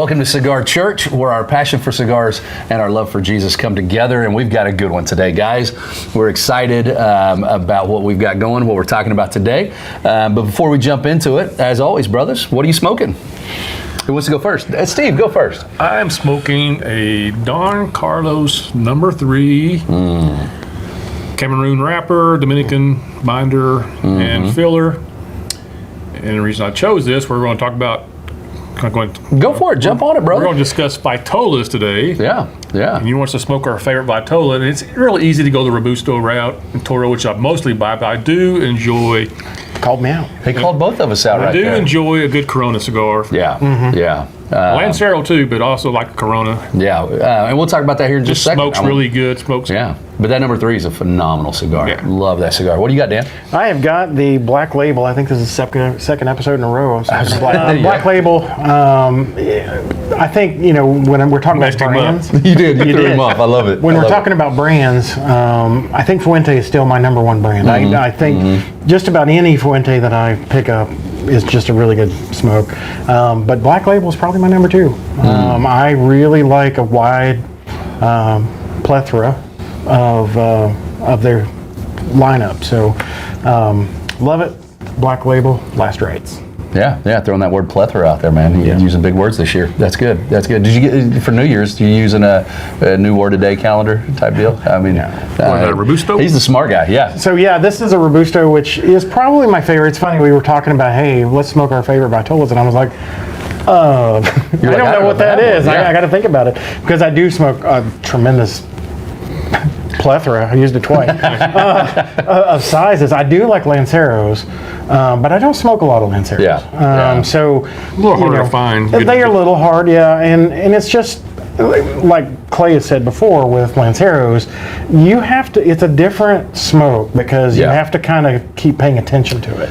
Welcome to Cigar Church, where our passion for cigars and our love for Jesus come together, and we've got a good one today, guys. We're excited about what we've got going, what we're talking about today. But before we jump into it, as always, brothers, what are you smoking? Who wants to go first? Steve, go first. I am smoking a Don Carlos No. 3 Cameroon wrapper, Dominican binder, and filler. And the reason I chose this, we're going to talk about. Go for it. Jump on it, brother. We're going to discuss Vitolas today. Yeah. And you want us to smoke our favorite Vitola. And it's really easy to go the Robusto route and Toro, which I mostly buy, but I do enjoy. Called me out. He called both of us out right there. I do enjoy a good Corona cigar. Yeah. Lancero too, but also like a Corona. Yeah. And we'll talk about that here in just a second. Smokes really good. Yeah. But that No. 3 is a phenomenal cigar. Yeah. Love that cigar. What do you got, Dan? I have got the Black Label. I think this is the second episode in a row. Black Label. I think, when we're talking about brands. You did. You threw him off. I love it. When we're talking about brands, I think Fuente is still my number one brand. I think just about any Fuente that I pick up is just a really good smoke. But Black Label is probably my number 2. I really like a wide plethora of their lineup. So love it. Black Label, last rights. Yeah, throwing that word plethora out there, man. You're using big words this year. That's good. Did you get, for New Year's, are you using a new word a day calendar type deal? I mean, a Robusto? He's the smart guy, yeah. So this is a Robusto, which is probably my favorite. It's funny, we were talking about, hey, let's smoke our favorite Vitolas, and I was like, I don't know what that is. I got to think about it, because I do smoke a tremendous plethora, I used it twice, of sizes. I do like Lanceros, but I don't smoke a lot of Lanceros. So a little harder to find. They are a little hard, and it's just like Clay has said before with Lanceros, you have to. It's a different smoke because you have to kind of keep paying attention to it.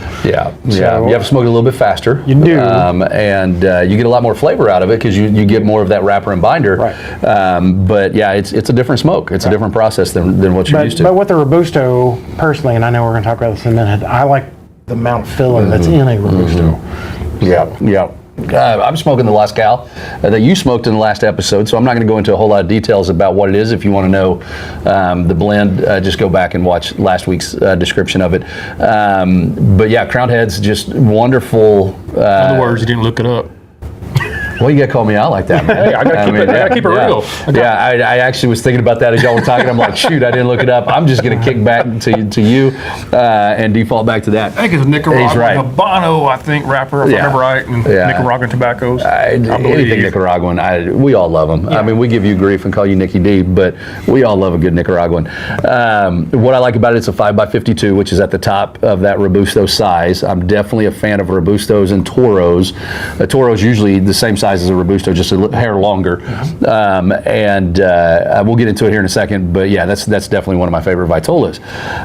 So, you have to smoke it a little bit faster. You do, and you get a lot more flavor out of it because you get more of that wrapper and binder. Right. But it's a different smoke. It's a different process than what you're used to. But with the Robusto, personally, and I know we're going to talk about this in a minute, I like the amount of filler that's in a Robusto. Yeah. I'm smoking the Las Cal that you smoked in the last episode, so I'm not going to go into a whole lot of details about what it is. If you want to know the blend, just go back and watch last week's description of it. But yeah, Crowned Head's just wonderful. In other words, you didn't look it up. Well, you got to call me out like that, man. Hey, I got to keep it real. I actually was thinking about that as y'all were talking. I'm like, shoot, I didn't look it up. I'm just going to kick back to you and default back to that. I think it's a Nicaraguan Habano, I think, wrapper, if I remember right, and Nicaraguan tobaccos. Anything Nicaraguan, we all love them. I mean, we give you grief and call you Nicky D, but we all love a good Nicaraguan. What I like about it's a 5x52, which is at the top of that Robusto size. I'm definitely a fan of Robustos and Toros. Toro's usually the same size as a Robusto, just a hair longer. And we'll get into it here in a second, but yeah, that's definitely one of my favorite Vitolas.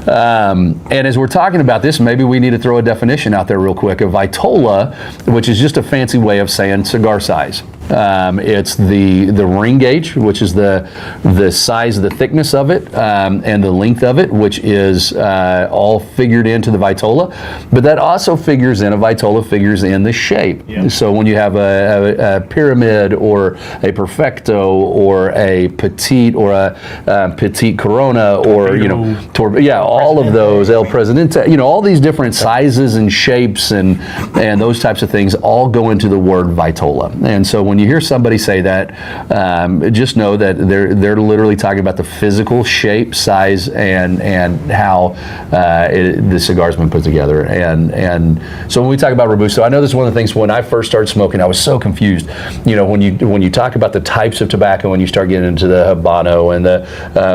And as we're talking about this, maybe we need to throw a definition out there real quick. A Vitola, which is just a fancy way of saying cigar size. It's the ring gauge, which is the size, the thickness of it, and the length of it, which is all figured into the Vitola. But that also figures in, a Vitola figures in the shape. So when you have a pyramid or a perfecto or a petite or a petite corona or all of those, El Presidente, all these different sizes and shapes and those types of things all go into the word Vitola. And so when you hear somebody say that, just know that they're literally talking about the physical shape, size, and how the cigar's been put together. And so when we talk about Robusto, I know this is one of the things when I first started smoking, I was so confused. When you talk about the types of tobacco and you start getting into the Habano and the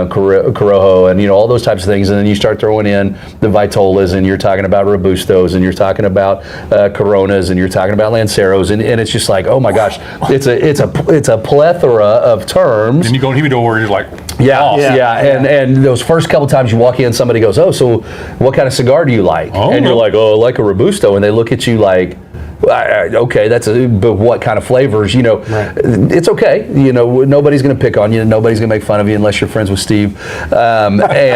Corojo and all those types of things, and then you start throwing in the Vitolas and you're talking about Robustos and you're talking about Coronas and you're talking about Lanceros and it's just like, oh my gosh, it's a plethora of terms. And you go in humidor, you're like, and those first couple times you walk in, somebody goes, oh, so what kind of cigar do you like? And you're like, oh, I like a Robusto, and they look at you like, okay, but what kind of flavors? It's okay. Nobody's going to pick on you. Nobody's going to make fun of you unless you're friends with Steve. But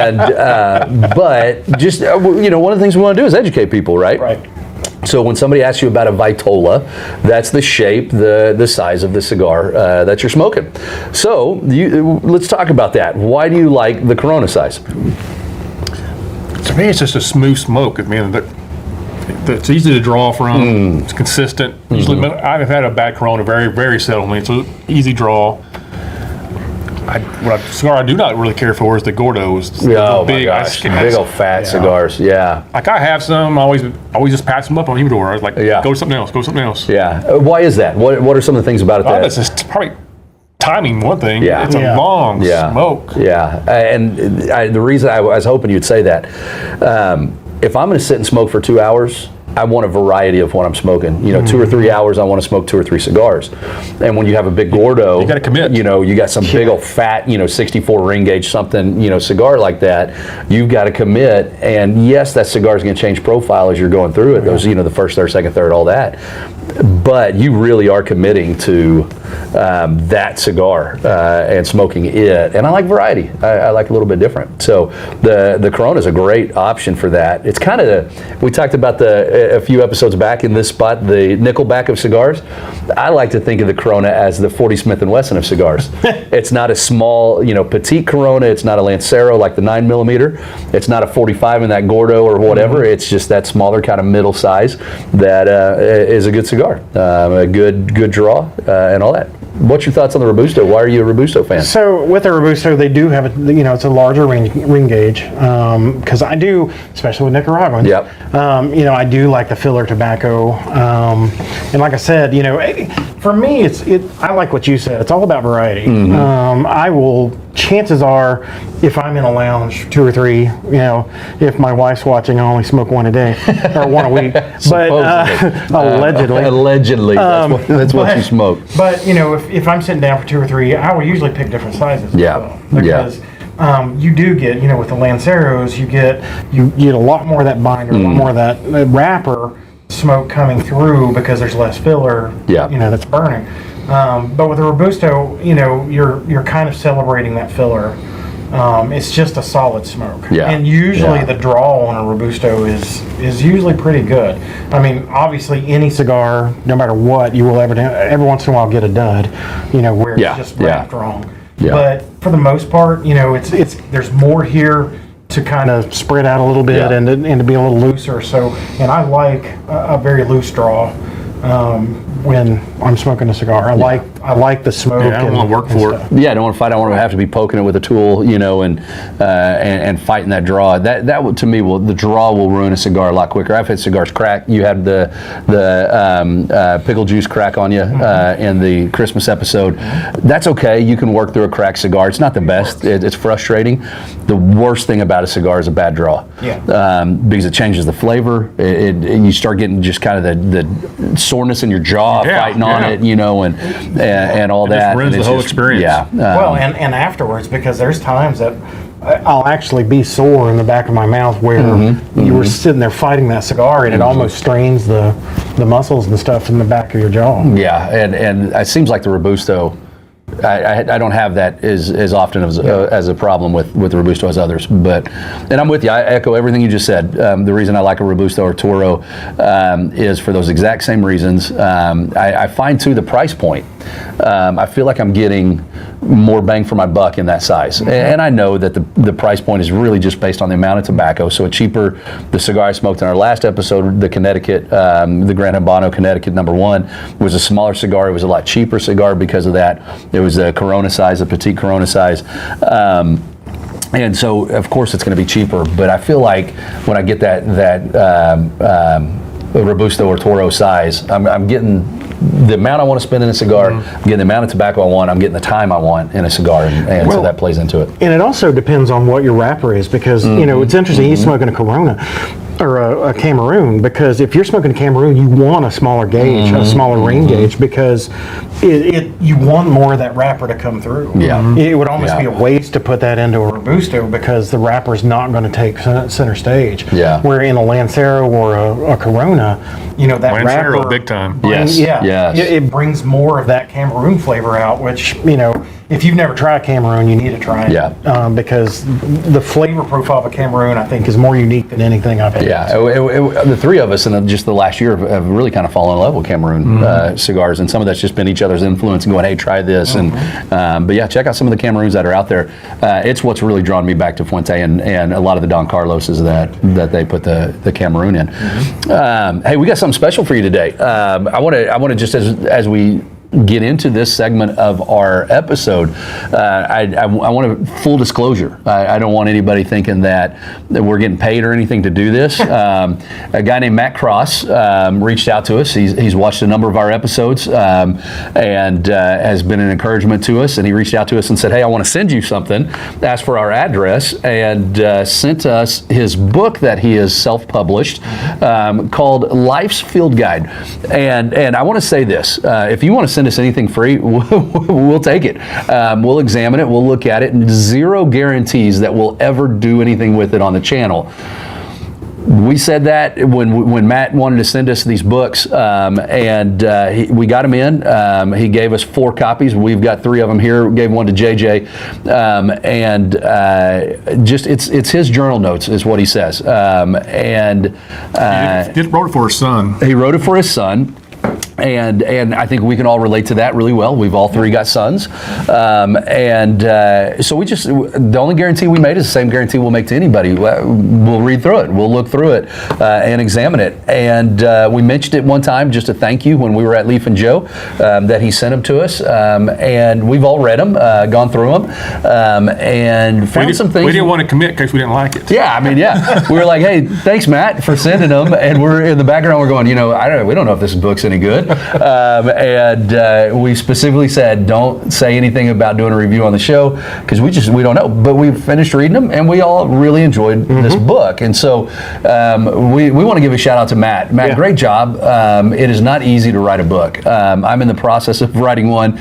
just one of the things we want to do is educate people, right? Right. So when somebody asks you about a Vitola, that's the shape, the size of the cigar that you're smoking. So let's talk about that. Why do you like the Corona size? To me, it's just a smooth smoke. I mean, it's easy to draw from. It's consistent. Usually, I've had a bad Corona very, very seldom. It's an easy draw. Cigar I do not really care for is the Gordos. Oh my gosh, big old fat cigars. Yeah. Like I have some. I always just pass them up on humidor. I was like, go to something else. Go to something else. Yeah. Why is that? What are some of the things about it? It's just probably timing. One thing. Yeah. It's a long smoke. Yeah. And the reason I was hoping you'd say that, if I'm going to sit and smoke for 2 hours, I want a variety of what I'm smoking. 2 or 3 hours, I want to smoke 2 or 3 cigars. And when you have a big Gordo, you got to commit. You got some big old fat, 64 ring gauge something, cigar like that. You've got to commit. And yes, that cigar is going to change profile as you're going through it. Those, the first, third, second, third, all that. But you really are committing to that cigar and smoking it. And I like variety. I like a little bit different. So the Corona is a great option for that. It's kind of we talked about a few episodes back in this spot, the Nickelback of cigars. I like to think of the Corona as the 40 Smith & Wesson of cigars. It's not a small, petite Corona. It's not a Lancero like the 9mm. It's not a 45 in that Gordo or whatever. It's just that smaller kind of middle size that is a good cigar. A good draw and all that. What's your thoughts on the Robusto? Why are you a Robusto fan? So with the Robusto, they do have it's a larger ring gauge because I do, especially with Nicaraguans. Yep. I do like the filler tobacco, and like I said, for me, I like what you said. It's all about variety. I will. Chances are, if I'm in a lounge 2 or 3, if my wife's watching, I only smoke one a day or one a week. But allegedly, that's what you smoke. But if I'm sitting down for 2 or 3, I will usually pick different sizes. Yeah. Because you do get, with the Lanceros, you get a lot more of that binder, a lot more of that wrapper smoke coming through because there's less filler. That's burning. But with a Robusto, you're kind of celebrating that filler. It's just a solid smoke. Yeah. And usually the draw on a Robusto is usually pretty good. I mean, obviously any cigar, no matter what, you will every once in a while get a dud, where it's just wrapped wrong. Yeah. But for the most part, it's there's more here to kind of spread out a little bit and to be a little looser. So, and I like a very loose draw. When I'm smoking a cigar, I like the smoke. I don't want to work for it. Yeah, I don't want to fight. I don't want to have to be poking it with a tool, and fighting that draw. That to me the draw will ruin a cigar a lot quicker. I've had cigars crack. You had the pickle juice crack on you in the Christmas episode. That's okay. You can work through a cracked cigar. It's not the best. It's frustrating. The worst thing about a cigar is a bad draw. Because it changes the flavor. You start getting just kind of the soreness in your jaw fighting on it, and all that. Just ruins the whole experience. Yeah. Well, and afterwards, because there's times that I'll actually be sore in the back of my mouth where you were sitting there fighting that cigar, and it almost strains the muscles and stuff in the back of your jaw. Yeah, and it seems like the Robusto. I don't have that as often as a problem with the Robusto as others, and I'm with you. I echo everything you just said. The reason I like a Robusto or Toro is for those exact same reasons. I find too the price point. I feel like I'm getting more bang for my buck in that size, and I know that the price point is really just based on the amount of tobacco. So the cigar I smoked in our last episode, the Connecticut, the Gran Habano Connecticut #1, was a smaller cigar. It was a lot cheaper cigar because of that. It was a Corona size, a petite Corona size. And so, of course, it's going to be cheaper. But I feel like when I get that Robusto or Toro size, I'm getting the amount I want to spend in a cigar, I'm getting the amount of tobacco I want, I'm getting the time I want in a cigar, and so that plays into it. And it also depends on what your wrapper is, because it's interesting. He's smoking a Corona or a Cameroon, because if you're smoking a Cameroon, you want a smaller gauge, a smaller ring gauge, because it you want more of that wrapper to come through. Yeah. It would almost Yeah. be a waste to put that into a Robusto because the wrapper's not going to take center stage. Yeah. Where in a Lancero or a Corona, that Lancero, wrapper big time. Yes, Yeah. yes. It brings more of that Cameroon flavor out, which if you've never tried Cameroon, you need to try it. Yeah. Because the flavor profile of a Cameroon, I think, is more unique than anything I've had. Yeah, the three of us in just the last year have really kind of fallen in love with Cameroon cigars, and some of that's just been each other's influence and going, hey, try this. But yeah, check out some of the Cameroons that are out there. It's what's really drawn me back to Fuente and a lot of the Don Carloses that they put the Cameroon in. Hey, we got something special for you today. I want to just as we get into this segment of our episode, I want full disclosure. I don't want anybody thinking that we're getting paid or anything to do this. A guy named Matt Cross reached out to us. He's watched a number of our episodes and has been an encouragement to us. And he reached out to us and said, hey, I want to send you something. Asked for our address and sent us his book that he has self-published called Life's Field Guide. And I want to say this. If you want to send us anything free, we'll take it. We'll examine it, we'll look at it, and zero guarantees that we'll ever do anything with it on the channel. We said that when Matt wanted to send us these books, and we got them in. He gave us 4 copies. We've got 3 of them here. We gave one to JJ, and just it's his journal notes, is what he says. He just wrote it for his son. He wrote it for his son. And I think we can all relate to that really well. We've all 3 got sons. So the only guarantee we made is the same guarantee we'll make to anybody. We'll read through it. We'll look through it and examine it. And we mentioned it one time, just a thank you when we were at Leaf and Joe, that he sent them to us. And we've all read them, gone through them, and found some things. We didn't want to commit in case we didn't like it. Yeah, we were like, hey, thanks, Matt, for sending them. And we're in the background, we're going, we don't know if this book's any good. And we specifically said, don't say anything about doing a review on the show because we don't know. But we finished reading them and we all really enjoyed this book. And so we want to give a shout out to Matt. Matt, great job. It is not easy to write a book. I'm in the process of writing one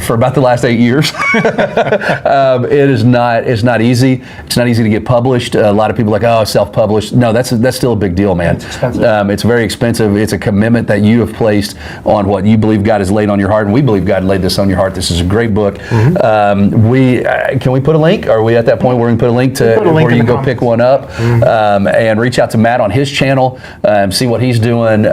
for about the last 8 years. It's not easy. It's not easy to get published. A lot of people are like, oh, self-published. No, that's still a big deal, man. It's expensive. It's very expensive. It's a commitment that you have placed on what you believe God has laid on your heart, and we believe God laid this on your heart. This is a great book. Can we put a link? Are we at that point where we can put a link to where you can go pick one up and reach out to Matt on his channel, see what he's doing,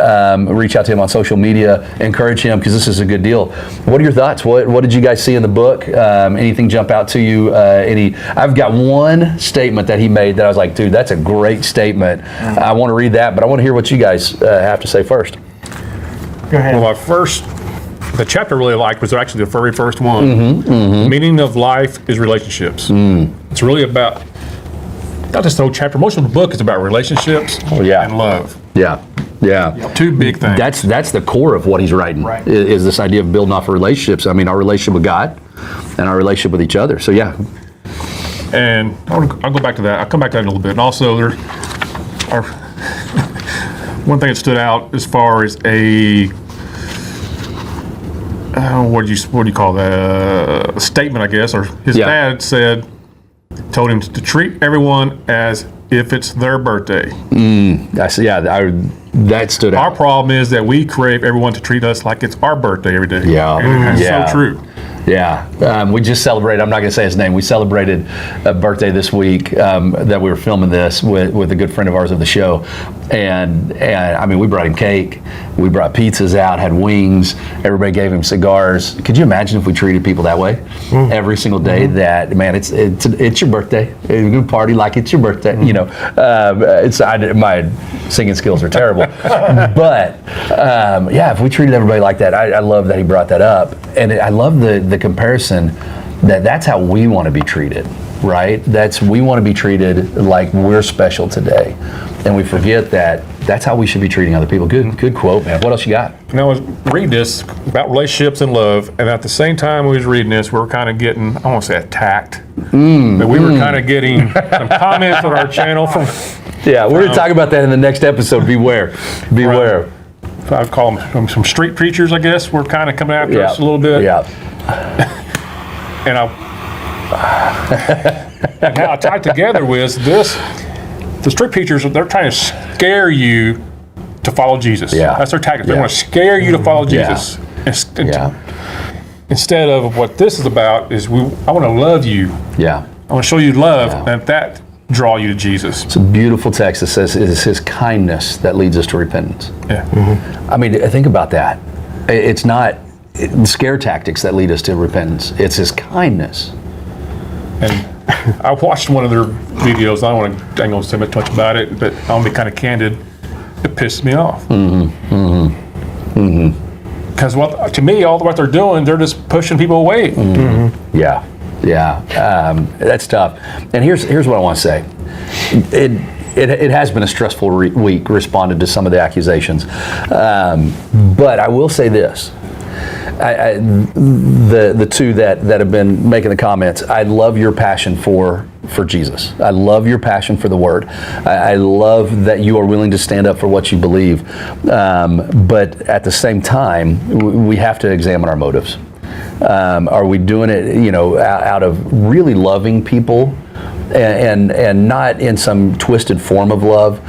reach out to him on social media, encourage him because this is a good deal. What are your thoughts? What did you guys see in the book? Anything jump out to you? I've got one statement that he made that I was like, dude, that's a great statement. I want to read that, but I want to hear what you guys have to say first. Go ahead. Well, the chapter I really liked was actually the very first one. Meaning of life is relationships. It's really about, not just the whole chapter, most of the book is about relationships and love. Yeah. 2 big things. That's the core of what he's writing. Right. Is this idea of building off of relationships. I mean, our relationship with God and our relationship with each other. So yeah. And I'll go back to that. I'll come back to that in a little bit. And also, one thing that stood out as far as what do you call that? A statement, I guess. Or his dad told him to treat everyone as if it's their birthday. That stood out. Our problem is that we crave everyone to treat us like it's our birthday every day. And it's so true. Yeah, we just celebrated, I'm not going to say his name, we celebrated a birthday this week that we were filming this with a good friend of ours of the show. And I mean, we brought him cake, we brought pizzas out, had wings, everybody gave him cigars. Could you imagine if we treated people that way every single day? That, man, it's your birthday. You can party like it's your birthday. My singing skills are terrible. But if we treated everybody like that, I love that he brought that up. And I love the comparison that's how we want to be treated, right? We want to be treated like we're special today. And we forget that's how we should be treating other people. Good quote, man. What else you got? And I was reading this about relationships and love, and at the same time we was reading this, we were kind of getting, I won't say attacked, but we were kind of getting some comments on our channel from... Yeah, we're going to talk about that in the next episode. Beware. I'd call them some street preachers, I guess, were kind of coming after Yeah. us a little bit. Yeah. And and how I tied together with this, the street preachers, they're trying to scare you to follow Jesus. Yeah. That's their tactic. They Yeah. want to scare you to follow Jesus. Yeah. Instead of what this is about is I want to love you. Yeah. I want to show you love, Yeah. and that draw you to Jesus. It's a beautiful text that says it is his kindness that leads us to repentance. Yeah. I mean, think about that. It's not scare tactics that lead us to repentance. It's his kindness. And I watched one of their videos. I don't want to say much about it, but I'll be kind of candid. It pissed me off. Because to me, all what they're doing, they're just pushing people away. Yeah. That's tough. And here's what I want to say. It has been a stressful week responded to some of the accusations. But I will say this. The two that have been making the comments, I love your passion for Jesus. I love your passion for the Word. I love that you are willing to stand up for what you believe. But at the same time, we have to examine our motives. Are we doing it, out of really loving people? And not in some twisted form of love,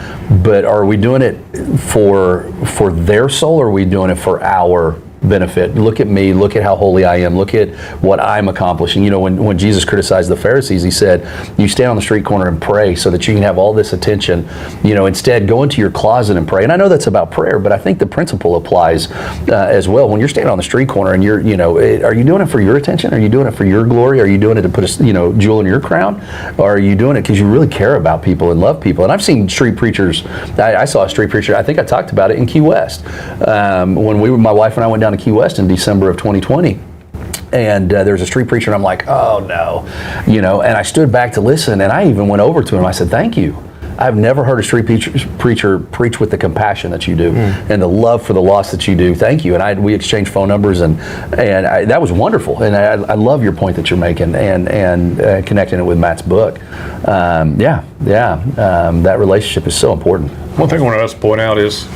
but are we doing it for their soul, or are we doing it for our benefit? Look at me, look at how holy I am, look at what I'm accomplishing. When Jesus criticized the Pharisees, he said, you stand on the street corner and pray so that you can have all this attention. Instead, go into your closet and pray. And I know that's about prayer, but I think the principle applies as well. When you're standing on the street corner and you're, are you doing it for your attention? Are you doing it for your glory? Are you doing it to put a, jewel in your crown? Or are you doing it because you really care about people and love people? And I've seen street preachers. I saw a street preacher, I think I talked about it in Key West. When my wife and I went down to Key West in December of 2020, and there was a street preacher, and I'm like, oh no, and I stood back to listen, and I even went over to him. I said, thank you. I've never heard a street preacher preach with the compassion that you do and the love for the lost that you do. Thank you. And we exchanged phone numbers, and that was wonderful. And I love your point that you're making and connecting it with Matt's book. That relationship is so important. One thing I want to point out is,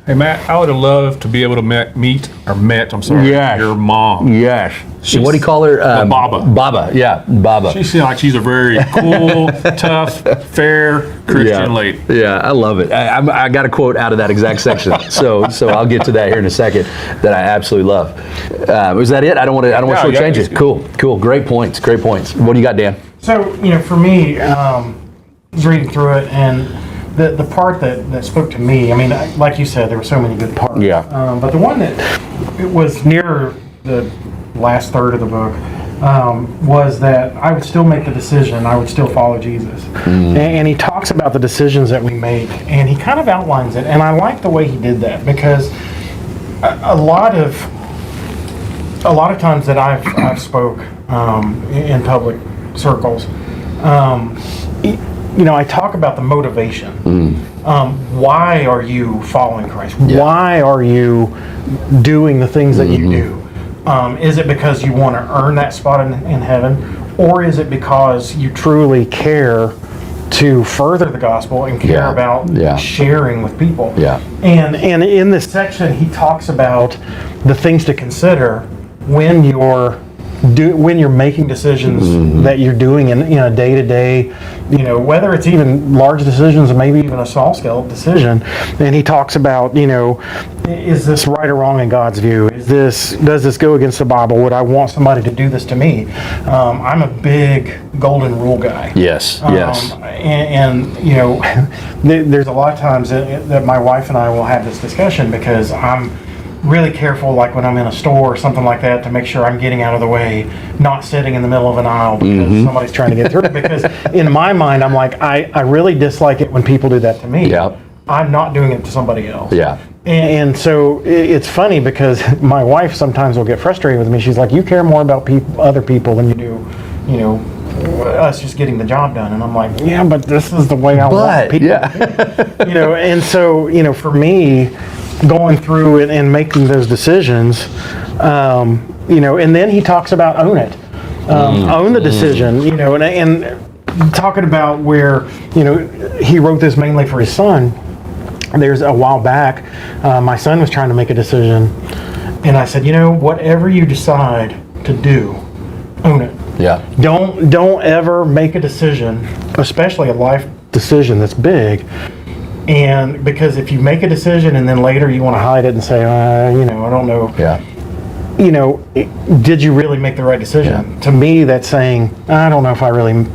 Hey Matt, I would have loved to be able to met Yes. your mom. Yes. What do you call her? Baba. Baba, yeah, Baba. She seems like she's a very cool, tough, fair Christian lady. Yeah, I love it. I got a quote out of that exact section, so I'll get to that here in a second. That I absolutely love. Was that it? I don't want to shortchange it. Cool. Great points. What do you got, Dan? So, for me, I was reading through it, and the part that spoke to me, like you said, there were so many good parts. Yeah. But the one that it was near the last third of the book was that I would still make the decision. I would still follow Jesus. And he talks about the decisions that we make, and he kind of outlines it. And I like the way he did that, because a lot of times that I've spoke in public circles, I talk about the motivation. Why are you following Christ? Yeah. Why are you doing the things that you do? Is it because you want to earn that spot in heaven? Or is it because you truly care to further the gospel and care about sharing with people? Yeah. And in this section, he talks about the things to consider when you're making decisions that you're doing in a day-to-day, whether it's even large decisions or maybe even a small-scale decision. And he talks about, is this right or wrong in God's view? Does this go against the Bible? Would I want somebody to do this to me? I'm a big golden rule guy. Yes. And there's a lot of times that my wife and I will have this discussion, because I'm really careful, like when I'm in a store or something like that, to make sure I'm getting out of the way, not sitting in the middle of an aisle because somebody's trying to get through. Because in my mind, I'm like, I really dislike it when people do that to me. Yeah. I'm not doing it to somebody else. Yeah. And so it's funny, because my wife sometimes will get frustrated with me. She's like, you care more about other people than you do, us just getting the job done. And I'm like, yeah, but this is the way I want people. Yeah. And so, for me, going through it and making those decisions, and then he talks about own it, own the decision, and talking about where, he wrote this mainly for his son, there's a while back, my son was trying to make a decision, and I said, whatever you decide to do, own it. Yeah. Don't ever make a decision, especially a life decision that's big. And because if you make a decision and then later you want to hide it and say, I don't know. Yeah. Did you really make the right decision? Yeah. To me, that's saying, I don't know if I really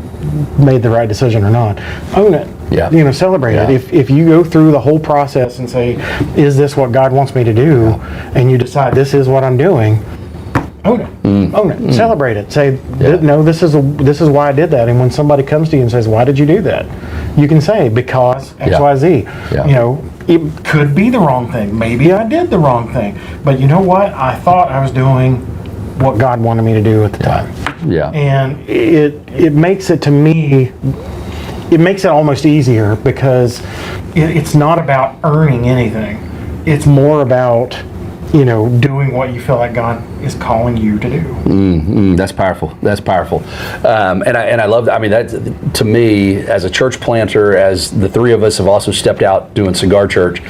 made the right decision or not. Own it. Yeah. Celebrate Yeah. it. If you go through the whole process and say, is this what God wants me to do? And you decide this is what I'm doing, own it. Own it. Celebrate it. Say, no, this is why I did that. And when somebody comes to you and says, why did you do that? You can say, because X, Yeah. Y, Z. Yeah. It could be the wrong thing. Maybe I did the wrong thing. But you know what? I thought I was doing what God wanted me to do at the time. Yeah. And it makes it, to me, it makes it almost easier, because it's not about earning anything. It's more about, doing what you feel like God is calling you to do. That's powerful. That's powerful. And I love that. I mean, that, to me, as a church planter, as the three of us have also stepped out doing Cigar Church,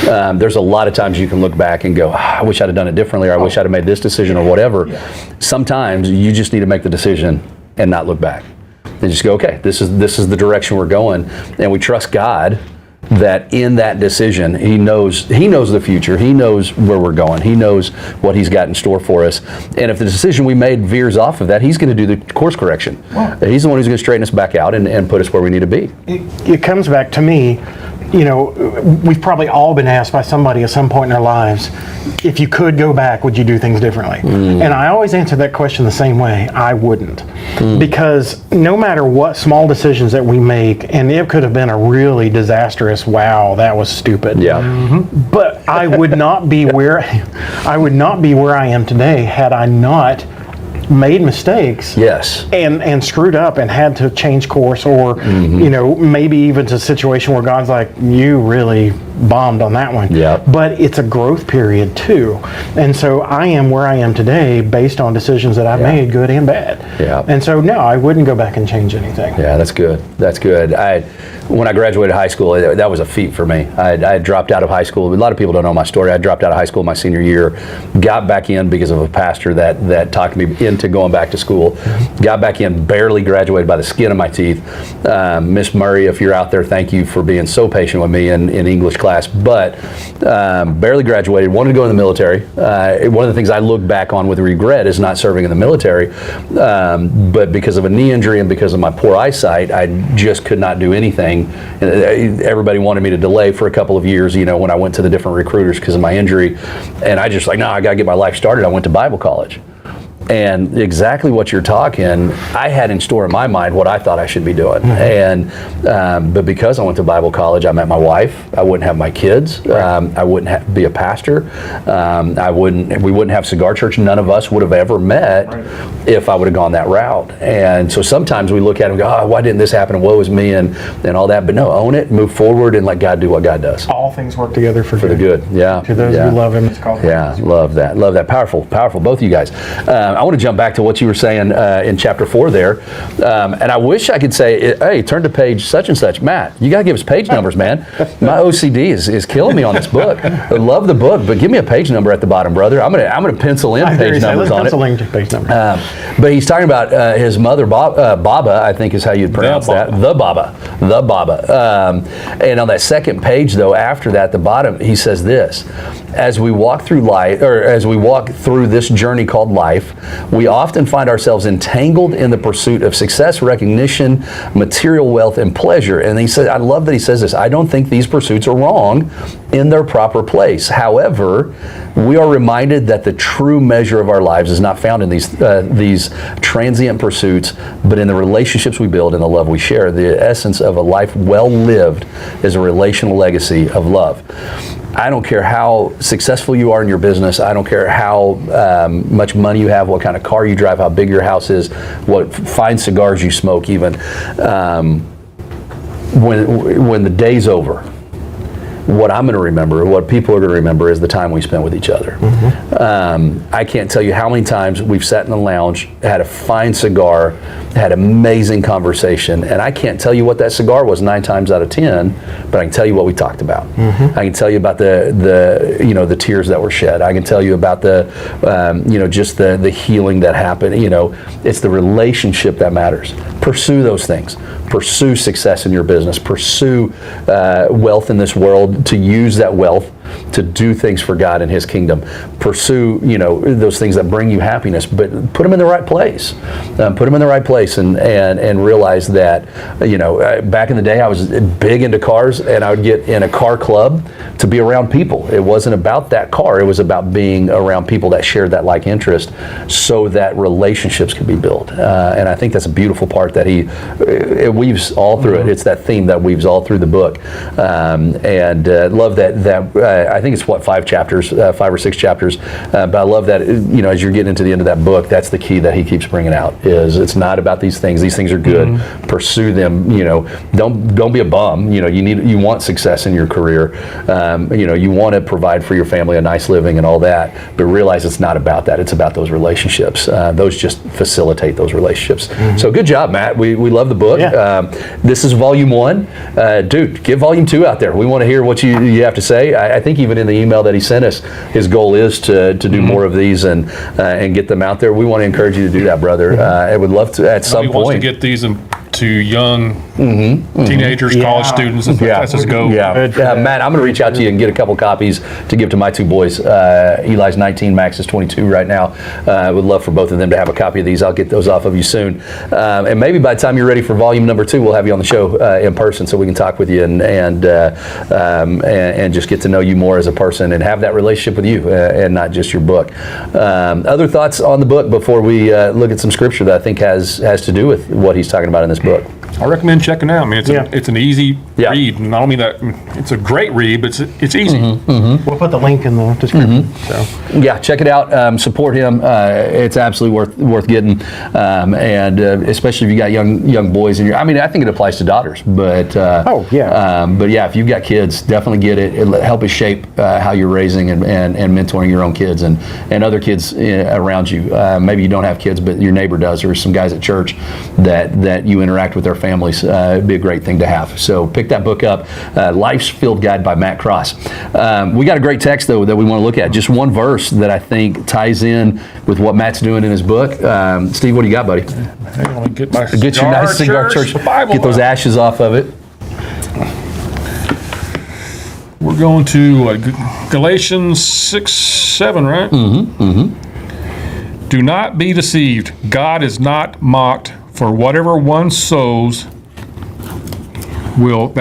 there's a lot of times you can look back and go, I wish I'd have done it differently, or I wish I'd have made this decision, or whatever. Yeah. Sometimes you just need to make the decision and not look back. And just go, okay, this is the direction we're going. And we trust God that in that decision, he knows the future. He knows where we're going. He knows what he's got in store for us. And if the decision we made veers off of that, he's going to do the course correction. Wow. He's the one who's going to straighten us back out and put us where we need to be. It comes back to me, we've probably all been asked by somebody at some point in our lives, if you could go back, would you do things differently? And I always answer that question the same way: I wouldn't. Because no matter what small decisions that we make, and it could have been a really disastrous, wow, that was stupid. Yeah. But I would not be where I am today had I not made mistakes, yes, and screwed up and had to change course, or maybe even to a situation where God's like, you really bombed on that one. Yeah. But it's a growth period too, and so I am where I am today based on decisions that I've made, good and bad. Yeah. And so no, I wouldn't go back and change anything. Yeah, that's good. That's good. When I graduated high school, that was a feat for me. I dropped out of high school. A lot of people don't know my story. I dropped out of high school my senior year, got back in because of a pastor that talked me into going back to school. Got back in, barely graduated by the skin of my teeth. Miss Murray, if you're out there, thank you for being so patient with me in English class. But barely graduated, wanted to go in the military. One of the things I look back on with regret is not serving in the military. But because of a knee injury and because of my poor eyesight, I just could not do anything. Everybody wanted me to delay for a couple of years, when I went to the different recruiters because of my injury. And I just no, I got to get my life started. I went to Bible college. And exactly what you're talking, I had in store in my mind what I thought I should be doing. And but because I went to Bible college, I met my wife. I wouldn't have my kids. I wouldn't be a pastor. We wouldn't have Cigar Church. None of us would have ever met if I would have gone that route. And so sometimes we look at it and go, why didn't this happen? And woe is me and all that. But no, own it, move forward, and let God do what God does. All things work together for the good. Yeah. To those who love Him, it's called. Yeah, love that. Love that. Powerful, both of you guys. I want to jump back to what you were saying in chapter 4 there. And I wish I could say, hey, turn to page such and such. Matt, you got to give us page numbers, man. My OCD is killing me on this book. I love the book, but give me a page number at the bottom, brother. I'm gonna pencil in page numbers on it. Page numbers. But he's talking about his mother, Baba, I think is how you'd pronounce that. The Baba. And on that second page, though, after that, the bottom, he says this: as we walk through life, or as we walk through this journey called life, we often find ourselves entangled in the pursuit of success, recognition, material wealth, and pleasure. And he said, I love that he says this: I don't think these pursuits are wrong in their proper place. However, we are reminded that the true measure of our lives is not found in these transient pursuits, but in the relationships we build and the love we share. The essence of a life well lived is a relational legacy of love. I don't care how successful you are in your business. I don't care how much money you have, what kind of car you drive, how big your house is, what fine cigars you smoke even. When the day's over, what I'm going to remember, what people are going to remember, is the time we spent with each other. I can't tell you how many times we've sat in the lounge, had a fine cigar, had amazing conversation, and I can't tell you what that cigar was 9 times out of 10, but I can tell you what we talked about. I can tell you about the tears that were shed. I can tell you about just the healing that happened. It's the relationship that matters. Pursue those things. Pursue success in your business. Pursue wealth in this world, to use that wealth to do things for God and His kingdom. Pursue, those things that bring you happiness, but put them in the right place. Put them in the right place, and realize that, back in the day, I was big into cars, and I would get in a car club to be around people. It wasn't about that car. It was about being around people that shared that like interest, so that relationships could be built. And I think that's a beautiful part that it weaves all through it. It's that theme that weaves all through the book. And love that I think it's 5 or 6 chapters, but I love that, as you're getting into the end of that book, that's the key that he keeps bringing out, is it's not about these things. These things are good. Pursue them. Don't be a bum. You want success in your career. You want to provide for your family a nice living and all that, but realize it's not about that. It's about those relationships. Those just facilitate those relationships. So good job, Matt. We love the book. Yeah. This is volume 1. Dude, get volume 2 out there. We want to hear what you have to say. I think even in the email that he sent us, his goal is to do more of these and get them out there. We want to encourage you to do that, brother. I would love to at some point. He wants to get these to young teenagers, college students. That's his goal. Yeah. Matt, I'm going to reach out to you and get a couple copies to give to my 2 boys. Eli's 19, Max is 22 right now. I would love for both of them to have a copy of these. I'll get those off of you soon. And maybe by the time you're ready for volume number 2, we'll have you on the show in person, so we can talk with you and just get to know you more as a person and have that relationship with you, and not just your book. Other thoughts on the book before we look at some scripture that I think has to do with what he's talking about in this book? I recommend checking it out. I mean, it's an easy read. And I don't mean that it's a great read, but it's easy. We'll put the link in the description. So yeah, check it out. Support him. It's absolutely worth getting, and especially if you got young boys in your. I mean, I think it applies to daughters, but but yeah, if you've got kids, definitely get it. It'll help it shape how you're raising and mentoring your own kids and other kids around you. Maybe you don't have kids, but your neighbor does, or some guys at church that you interact with their families. It'd be a great thing to have. So pick that book up, Life's Field Guide by Matt Cross. We got a great text, though, that we want to look at. Just one verse that I think ties in with what Matt's doing in his book. Steve, what do you got, buddy? Hang on, get your nice Cigar Church. Get those ashes off of it. We're going to Galatians 6:7, right? Do not be deceived. God is not mocked. For whatever one sows, will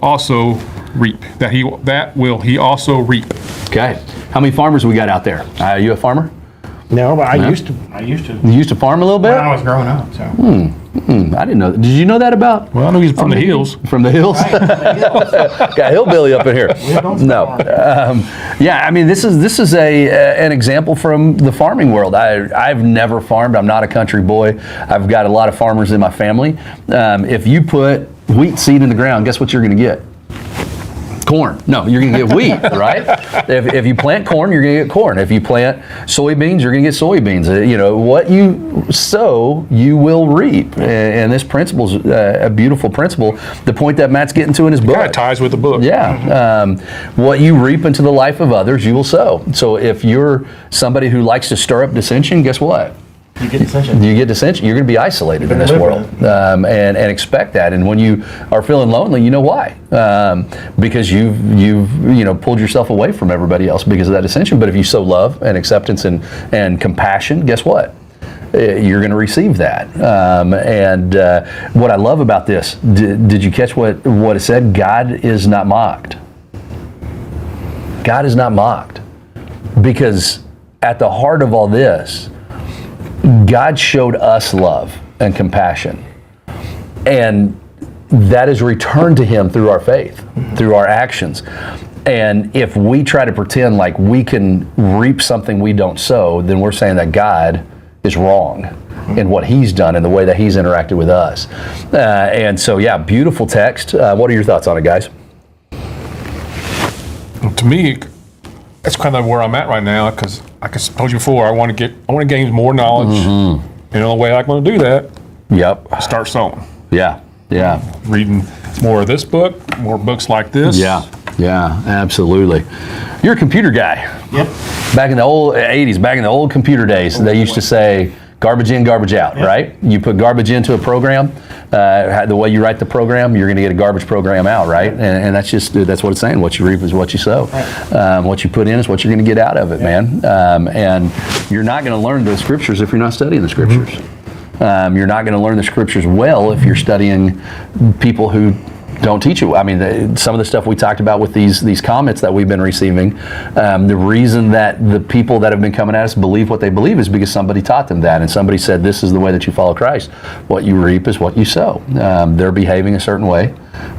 also reap. He also reap. Okay. How many farmers we got out there? Are you a farmer? No, but I used to. You used to farm a little bit? When I was growing up, so. I didn't know. Did you know that about? Well, I know he's from the hills. From the hills? Got hillbilly up in here. No. Yeah, I mean, this is an example from the farming world. I've never farmed. I'm not a country boy. I've got a lot of farmers in my family. If you put wheat seed in the ground, guess what you're going to get? Corn. No, you're going to get wheat, right? If you plant corn, you're going to get corn. If you plant soybeans, you're going to get soybeans. What you sow, you will reap. And this principle is a beautiful principle. The point that Matt's getting to in his book. Kind of ties with the book. Yeah. What you reap into the life of others, you will sow. So if you're somebody who likes to stir up dissension, guess what? You get dissension. You're going to be isolated in this world, and expect that. And when you are feeling lonely, you know why? Because you've pulled yourself away from everybody else because of that dissension. But if you sow love and acceptance and compassion, guess what? You're going to receive that. And what I love about this, did you catch what it said? God is not mocked. God is not mocked, because at the heart of all this, God showed us love and compassion, and that is returned to Him through our faith, through our actions. And if we try to pretend like we can reap something we don't sow, then we're saying that God is wrong in what He's done and the way that He's interacted with us. And so, yeah, beautiful text. What are your thoughts on it, guys? to me, that's kind of where I'm at right now, because like I told you before, I want to gain more knowledge. And the only way I'm going to do that, start sewing. Yeah. Reading more of this book, more books like this. Yeah, absolutely. You're a computer guy. Yep. Back in the old 80s, back in the old computer days, they used to say garbage in, garbage out, right? You put garbage into a program, the way you write the program, you're going to get a garbage program out, right? And that's what it's saying. What you reap is what you sow. What you put in is what you're going to get out of it, man. And you're not going to learn the scriptures if you're not studying the scriptures. You're not going to learn the scriptures well if you're studying people who don't teach you. I mean, some of the stuff we talked about with these comments that we've been receiving, the reason that the people that have been coming at us believe what they believe is because somebody taught them that, and somebody said this is the way that you follow Christ. What you reap is what you sow. They're behaving a certain way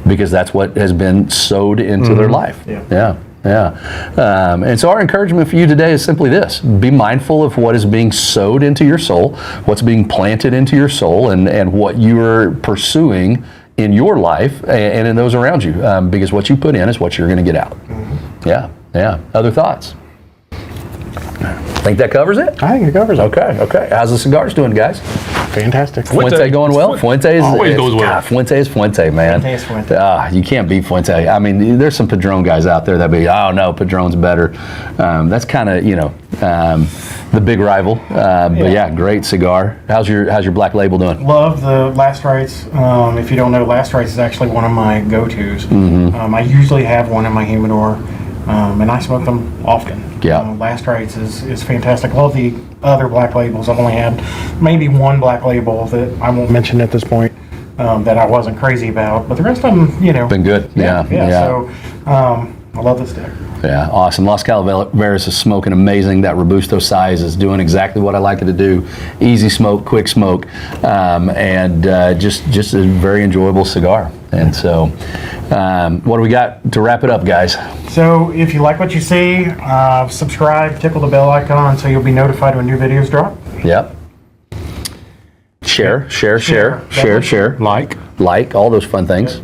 because that's what has been sowed into their life. And so our encouragement for you today is simply this: be mindful of what is being sowed into your soul, what's being planted into your soul, and what you're pursuing in your life and in those around you, because what you put in is what you're going to get out. Other thoughts? Think that covers it? I think it covers it. Okay. How's the cigars doing, guys? Fantastic. Fuente going well? Fuente always goes well. Fuente is Fuente, man. Fuente is Fuente. You can't beat Fuente. I mean, there's some Padron guys out there that be, oh no, Padron's better. That's kind of, the big rival. But yeah, great cigar. How's your Black Label doing? Love the Last Rites. If you don't know, Last Rites is actually one of my go-tos. I usually have one in my humidor, and I smoke them often. Last Rites is fantastic. Love the other Black Labels. I've only had maybe one Black Label that I won't mention at this point that I wasn't crazy about, but the rest of them, been good. So I love this stick. Yeah, awesome. Las Calaveras is smoking amazing. That Robusto size is doing exactly what I like it to do. Easy smoke, quick smoke, and just a very enjoyable cigar. And so, what do we got to wrap it up, guys? So if you like what you see, subscribe, tickle the bell icon so you'll be notified when new videos drop. Yep. Share, like, all those fun things.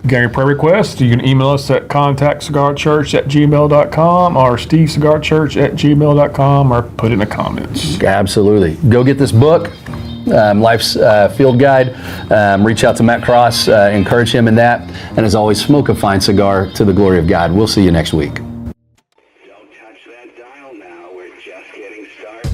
Gary prayer requests, you can email us at contactcigarchurch@gmail.com or stevecigarchurch@gmail.com, or put it in the comments. Absolutely. Go get this book, Life's Field Guide. Reach out to Matt Cross, encourage him in that. And as always, smoke a fine cigar to the glory of God. We'll see you next week. Don't touch that dial now. We're just getting started.